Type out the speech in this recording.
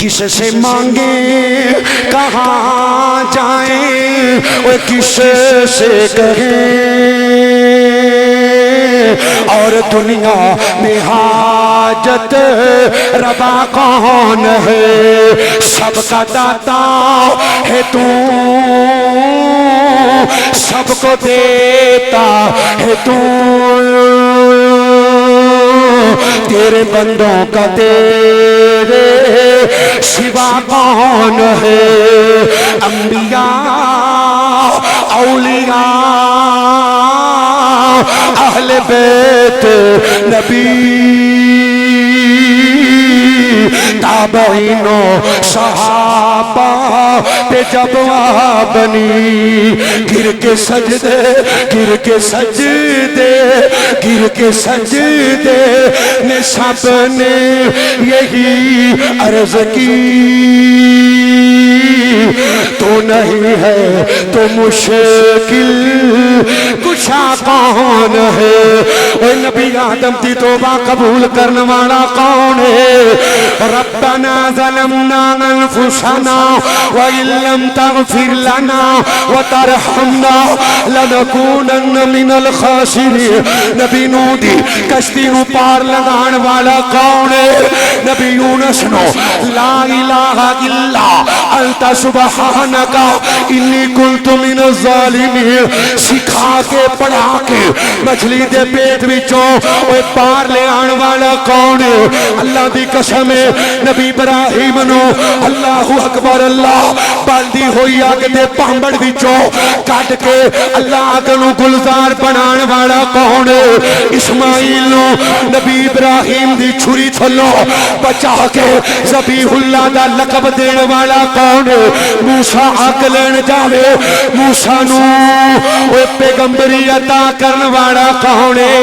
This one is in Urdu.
کس سے مانگیں کہاں جائیں وہ کس سے کہیں اور دنیا میں حاجت روا کون ہے سب کا داتا ہے تو سب کو دیتا ہے تو تیرے بندوں کا تیرے سوا کون ہے انبیاء اولیاء اہل بیت نبی تابعین و صحابہ پہ جب بنی گر کے سجدے گر کے سجدے گر کے سجدے نے سب نے یہی عرض کی تو نہیں ہے تو مشکل کشا کون ہے اے نبی آدم کی توبہ قبول کرنے والا کون ہے ربنا ظلمنا انفسنا وان لم تغفر لنا وترحمنا لنكونن من الخاسرین نبی نوح دی کشتی نو پار لگان والا کون ہے نبی یونس نو لا الہ الا انت سبحانک انی کنت من الظالمین سکھا کے پڑھا کے مچھلی دے پیٹ وچوں اوے پار لے آن والا کون ہے اللہ دی قسم ہے نبی ابراہیم نو اللہ اکبر اللہ بالدی ہوئی آگ دے پامبڑ وچوں کٹ کے اللہ آگ نو گلزار بنان والا کون ہے اسماعیل نو نبی ابراہیم دی چھری تھلو بچا کے ذبیح اللہ دا لقب دین والا کون ہے موسیٰ آگ لین جاوے موسیٰ نو پیغمبری عطا کرن والا کون ہے